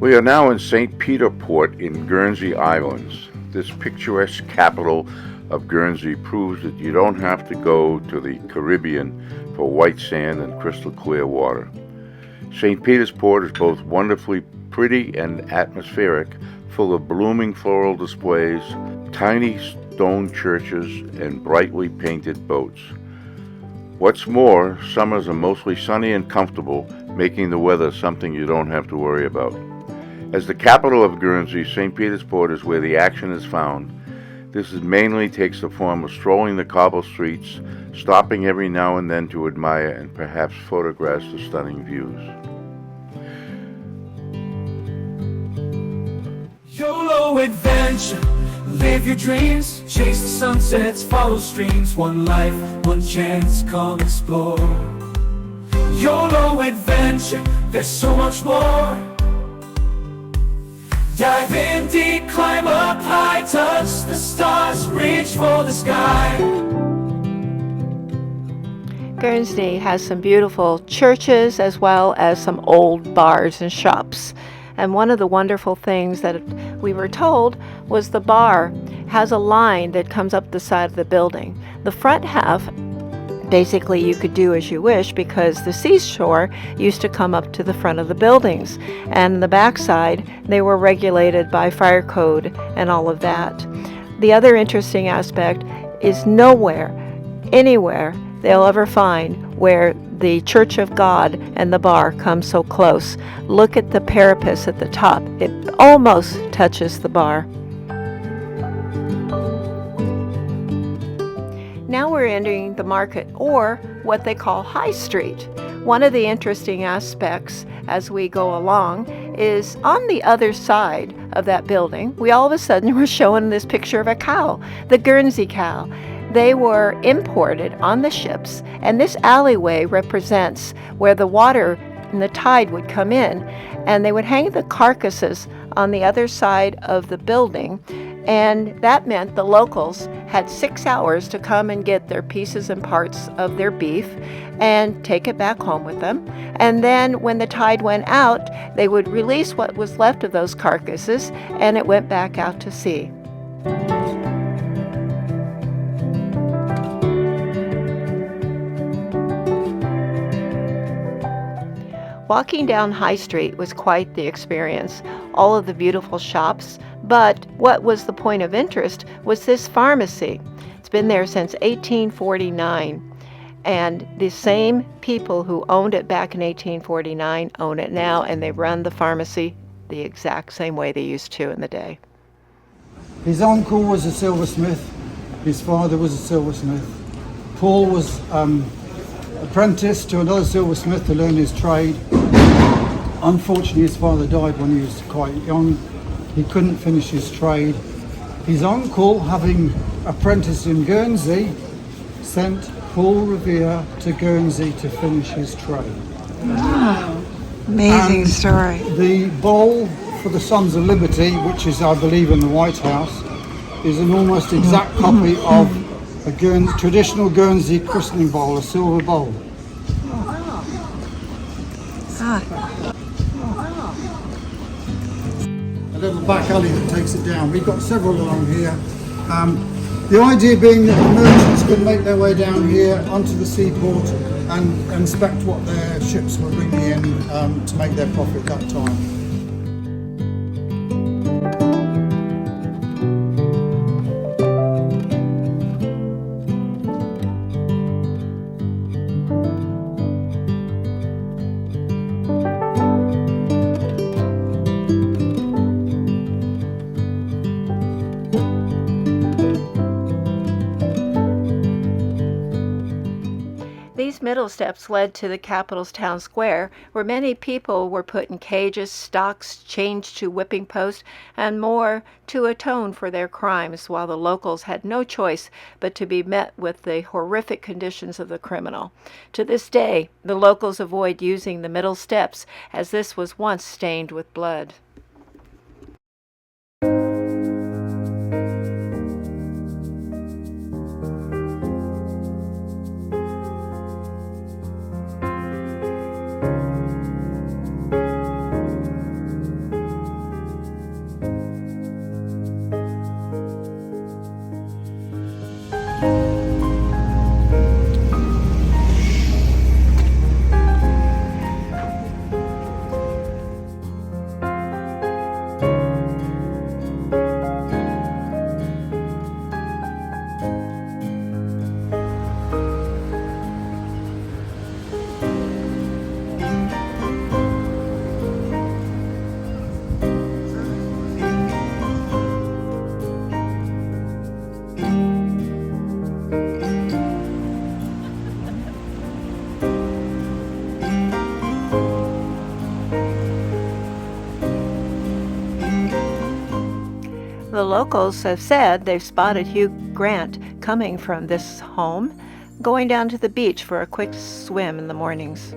We are now in St. Peter Port in Guernsey Islands. This picturesque capital of Guernsey proves that you don't have to go to the Caribbean for white sand and crystal clear water. St. Peter's Port is both wonderfully pretty and atmospheric, full of blooming floral displays, tiny stone churches, and brightly painted boats. What's more, summers are mostly sunny and comfortable, making the weather something you don't have to worry about. As the capital of Guernsey, St. Peter's Port is where the action is found. This mainly takes the form of strolling the cobble streets, stopping every now and then to admire and perhaps photograph the stunning views. YOLO Adventure, live your dreams, chase the sunsets, follow streams, one life, one chance, come explore. YOLO Adventure, there's so much more. Dive in deep, climb up high, touch the stars, reach for the sky. Guernsey has some beautiful churches as well as some old bars and shops. And one of the wonderful things that we were told was the bar has a line that comes up the side of the building. The front half, basically you could do as you wish because the seashore used to come up to the front of the buildings. And the backside, they were regulated by fire code and all of that. The other interesting aspect is nowhere, anywhere, they'll ever find where the Church of God and the bar come so close. Look at the parapet at the top. It almost touches the bar. Now we're entering the market, or what they call High Street. One of the interesting aspects as we go along is on the other side of that building, we all of a sudden were showing this picture of a cow, the Guernsey cow. They were imported on the ships, and this alleyway represents where the water and the tide would come in, and they would hang the carcasses on the other side of the building, and that meant the locals had 6 hours to come and get their pieces and parts of their beef and take it back home with them. And then when the tide went out, they would release what was left of those carcasses, and it went back out to sea. Walking down High Street was quite the experience. All of the beautiful shops, but what was the point of interest was this pharmacy. It's been there since 1849, and the same people who owned it back in 1849 own it now, and they run the pharmacy the exact same way they used to in the day. His uncle was a silversmith, his father was a silversmith. Paul was apprenticed to another silversmith to learn his trade. Unfortunately, his father died when he was quite young. He couldn't finish his trade. His uncle, having apprenticed in Guernsey, sent Paul Revere to Guernsey to finish his trade. Wow, amazing story. The bowl for the Sons of Liberty, which is, I believe, in the White House, is an almost exact copy of a traditional Guernsey christening bowl, a silver bowl. A little back alley that takes it down. We've got several along here. The idea being that the merchants could make their way down here onto the seaport and inspect what their ships were bringing in to make their profit that time. These middle steps led to the capital's town square, where many people were put in cages, stocks, chained to whipping posts, and more to atone for their crimes, while the locals had no choice but to be met with the horrific conditions of the criminal. To this day, the locals avoid using the middle steps, as this was once stained with blood. The locals have said they've spotted Hugh Grant coming from this home, going down to the beach for a quick swim in the mornings.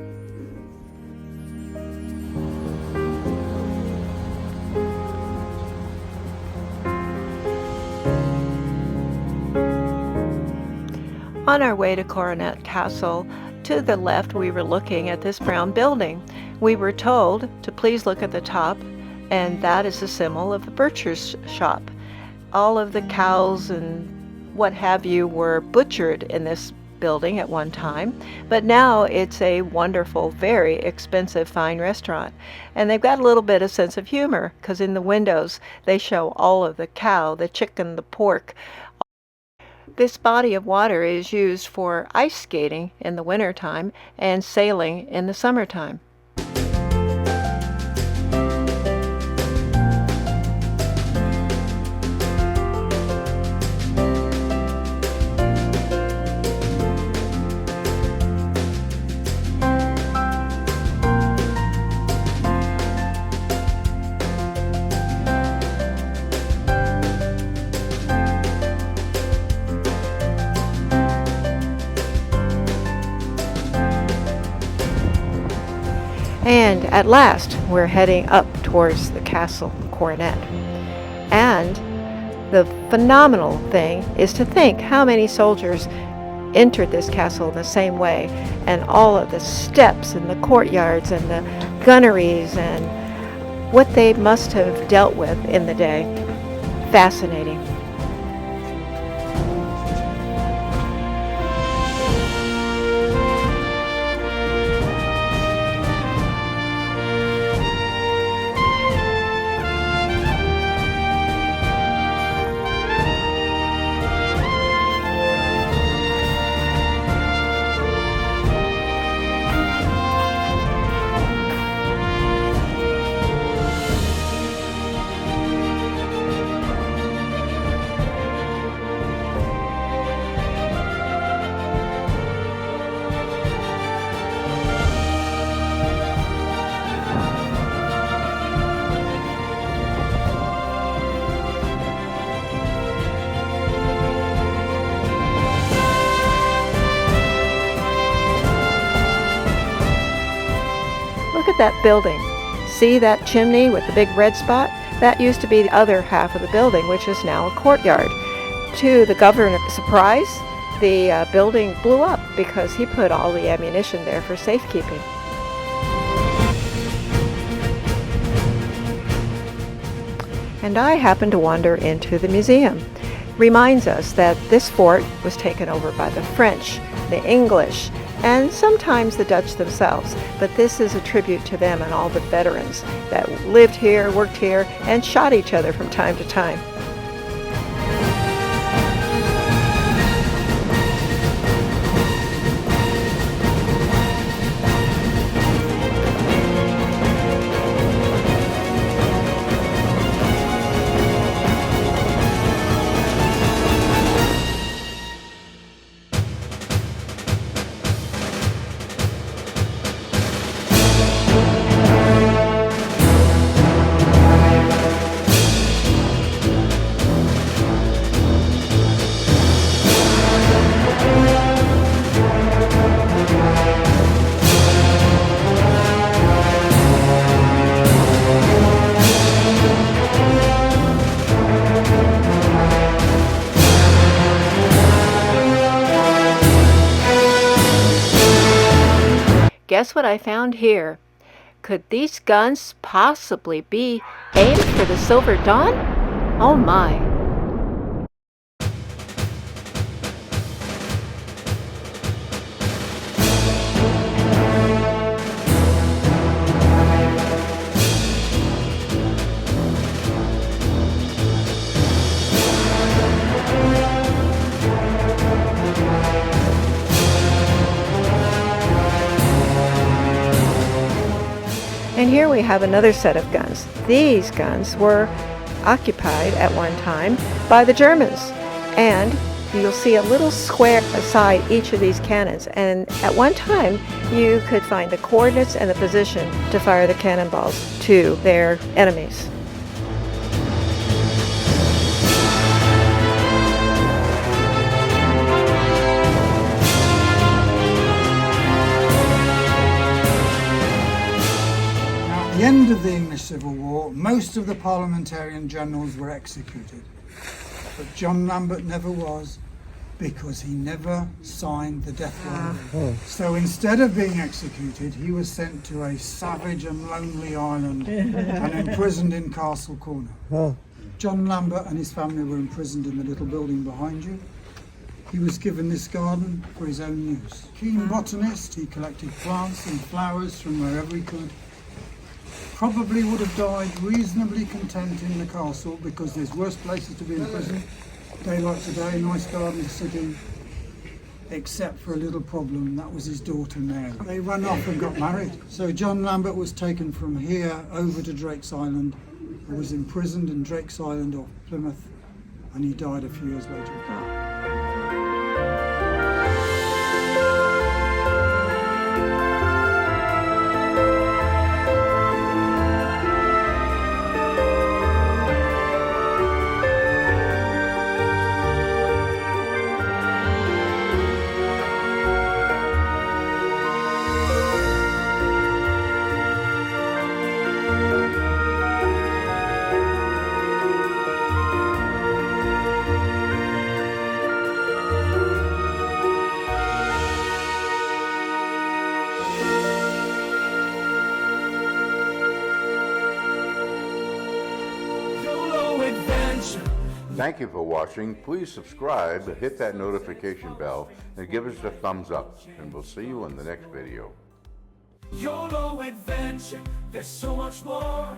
On our way to Cornet Castle, to the left we were looking at this brown building. We were told to please look at the top, and that is a symbol of the butcher's shop. All of the cows and what have you were butchered in this building at one time, but now it's a wonderful, very expensive, fine restaurant. And they've got a little bit of sense of humor, because in the windows they show all of the cow, the chicken, the pork. This body of water is used for ice skating in the wintertime and sailing in the summertime. And at last, we're heading up towards the castle, Cornet. And the phenomenal thing is to think how many soldiers entered this castle the same way, and all of the steps and the courtyards and the gunneries and what they must have dealt with in the day. Fascinating. Look at that building. See that chimney with the big red spot? That used to be the other half of the building, which is now a courtyard. To the governor's surprise, the building blew up because he put all the ammunition there for safekeeping. And I happened to wander into the museum. Reminds us that this fort was taken over by the French, the English, and sometimes the Dutch themselves, but this is a tribute to them and all the veterans that lived here, worked here, and shot each other from time to time. Guess what I found here? Could these guns possibly be aimed for the Silver Dawn? Oh my. here we have another set of guns. These guns were occupied at one time by the Germans, and you'll see a little square beside each of these cannons, and at one time you could find the coordinates and the position to fire the cannonballs to their enemies. At the end of the English Civil War, most of the parliamentarian generals were executed. But John Lambert never was, because he never signed the death warrant. So instead of being executed, he was sent to a savage and lonely island and imprisoned in Castle Corner. John Lambert and his family were imprisoned in the little building behind you. He was given this garden for his own use. Keen botanist, he collected plants and flowers from wherever he could. Probably would have died reasonably content in the castle, because there's worse places to be in prison. Day like today, nice garden to sit in, except for a little problem, that was his daughter Mary. They ran off and got married. So John Lambert was taken from here over to Drake's Island, was imprisoned in Drake's Island off Plymouth, and he died a few years later. YOLO Adventure. Thank you for watching. Please subscribe, hit that notification bell, and give us a thumbs up. And we'll see you in the next video. YOLO Adventure. There's so much more.